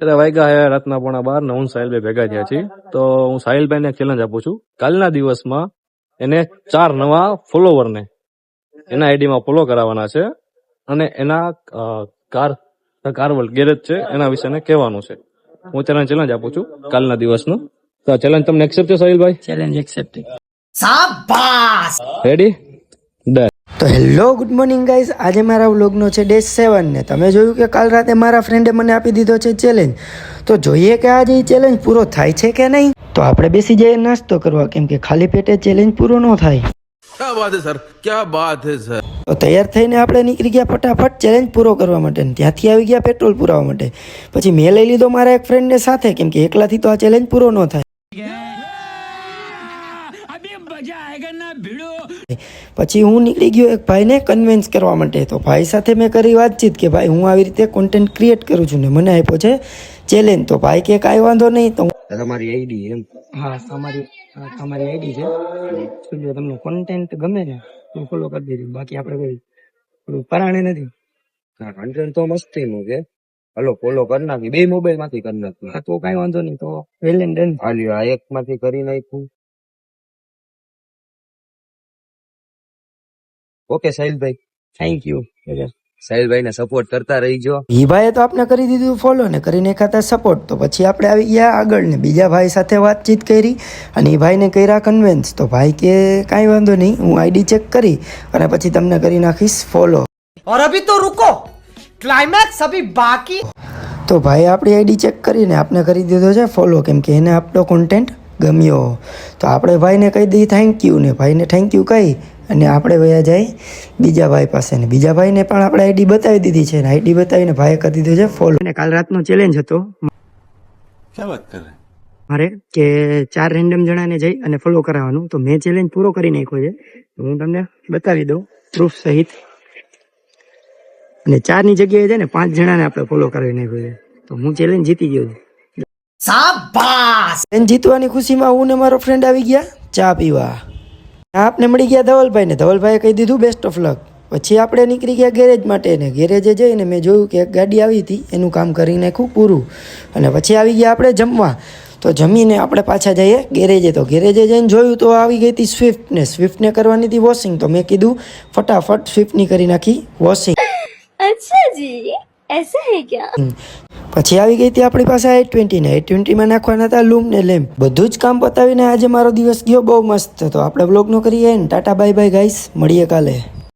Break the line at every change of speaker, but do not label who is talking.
ત્યારે વાગ્યા હે રાતના 12:15 ને હું સાહિલભાઈ ભેગા થયા છીએ. તો હું સાહિલભાઈને એક ચેલેન્જ આપું છું. કાલના દિવસમાં એને 4 નવા ફોલોવરને એના આઈડીમાં ફોલો કરાવવાના છે અને એના કારવલ ગેરેજ છે એના વિશે કહેવાનું છે. હું તેને ચેલેન્જ આપું છું કાલના દિવસનું. તો ચેલેન્જ તમને એક્સેપ્ટ છે સાહિલભાઈ?
Challenge accepted. શાબાશ.
રેડી? ડન.
તો હેલો ગુડ મોર્નિંગ ગાઈઝ. આજે મારા વ્લોગનો છે ડે 7 ને તમે જોયું કે કાલ રાતે મારા ફ્રેન્ડે મને આપી દીધો છે ચેલેન્જ. તો જોઈએ કે આજે એ ચેલેન્જ પૂરો થાય છે કે નહીં. તો આપણે બેસી જઈએ નાસ્તો કરવા, કેમ કે ખાલી પેટે ચેલેન્જ પૂરો ન થાય.
क्या बात है सर, क्या बात है सर.
તો તૈયાર થઈને આપણે નીકળી ગયા ફટાફટ ચેલેન્જ પૂરો કરવા માટે. ત્યાંથી આવી ગયા પેટ્રોલ પુરાવા માટે. પછી મેં લઈ લીધો મારા એક ફ્રેન્ડને સાથે, કેમ કે એકલાથી તો આ ચેલેન્જ પૂરો ન થાય. પછી હું નીકળી ગયો એક ભાઈને કન્વિન્સ કરવા માટે. તો ભાઈ સાથે મેં કરી વાતચીત કે ભાઈ હું આવી રીતે કોન્ટેન્ટ ક્રિએટ કરું છું ને મને આપ્યો છે ચેલેન્જ. તો ભાઈ કે કાંઈ વાંધો નહીં, તો
તમારી આઈડી એમ?
હા, તમારી આઈડી છે. જો તમને કોન્ટેન્ટ ગમે ને તો ફોલો કરી દેજો. બાકી આપણે કોઈ પરાણે નથી.
કન્ટેન્ટ તો મસ્તી નું છે. હલો ફોલો કરી નાખી, 2 મોબાઈલ માંથી કરી નાખી.
તો કાંઈ વાંધો નહીં, તો વેલ એન્ડ ડન.
હાલ્યો આ એક માંથી કરી નાખ્યું. ઓકે સાહિલભાઈ,
થેન્ક યુ.
સાહિલભાઈ ને સપોર્ટ કરતા રહીજો.
ઈ ભાઈએ તો આપણે કરી દીધું ફોલો ને કરી નાખાતા સપોર્ટ. તો પછી આપણે આવી ગયા આગળ ને બીજા ભાઈ સાથે વાતચીત કરી અને એ ભાઈને કર્યા કન્વિન્સ. તો ભાઈ કે કાંઈ વાંધો નહીં, હું આઈડી ચેક કરી અને પછી તમને કરી નાખીશ ફોલો.
और अभी तो रुको, क्लाइमैक्स अभी बाकी.
તો ભાઈ આપણી આઈડી ચેક કરીને આપણે કરી દીધો છે ફોલો, કેમ કે એને આપણો કોન્ટેન્ટ ગમ્યો. તો આપણે ભાઈને કહી દઈએ થેન્ક યુ ને ભાઈને થેન્ક યુ કહી અને આપણે વયા જાય બીજા ભાઈ પાસે. ને બીજા ભાઈને પણ આપણે આઈડી બતાવી દીધી છે ને આઈડી બતાવીને ભાઈએ કરી દીધો છે ફોલો. અને કાલ રાતનો ચેલેન્જ હતો મારે કે 4 રેન્ડમ જણાને જઈ અને ફોલો કરાવવાનું. તો મેં ચેલેન્જ પૂરો કરી નાખ્યો છે. તો હું તમને બતાવી દઉં પ્રૂફ સહિત. અને 4 ની જગ્યાએ છે ને 5 જણાને આપણે ફોલો કરાવી નાખ્યો છે. તો હું ચેલેન્જ જીતી ગયો છું. શાબાશ. ચેલેન્જ જીતવાની ખુશીમાં હું ને મારો ફ્રેન્ડ આવી ગયા ચા પીવા. આપને મળી ગયા ધવલભાઈ ને ધવલભાઈએ કહી દીધું બેસ્ટ ઓફ લક. પછી આપણે નીકળી ગયા ગેરેજ માટે ને ગેરેજે જઈને મેં જોયું કે એક ગાડી આવી હતી, એનું કામ કરી નાખ્યું પૂરું. અને પછી આવી ગયા આપણે જમવા. તો જમીને આપણે પાછા જઈએ ગેરેજે. તો ગેરેજે જઈને જોયું તો આવી ગઈ હતી સ્વિફ્ટને કરવાની હતી વોશિંગ. તો મેં કીધું ફટાફટ સ્વિફ્ટની કરી નાખી વોશિંગ.
अच्छा जी, ऐसा है क्या?
પછી આવી ગઈ હતી આપણી પાસે i20 ને i20 માં નાખવાના હતા લૂમ ને લેમ્પ. બધું જ કામ પતાવીને આજે મારો દિવસ ગયો બહુ મસ્ત. તો આપણે બ્લોગનો કરીએ ટાટા બાય બાય ગાઈસ, મળીએ કાલે.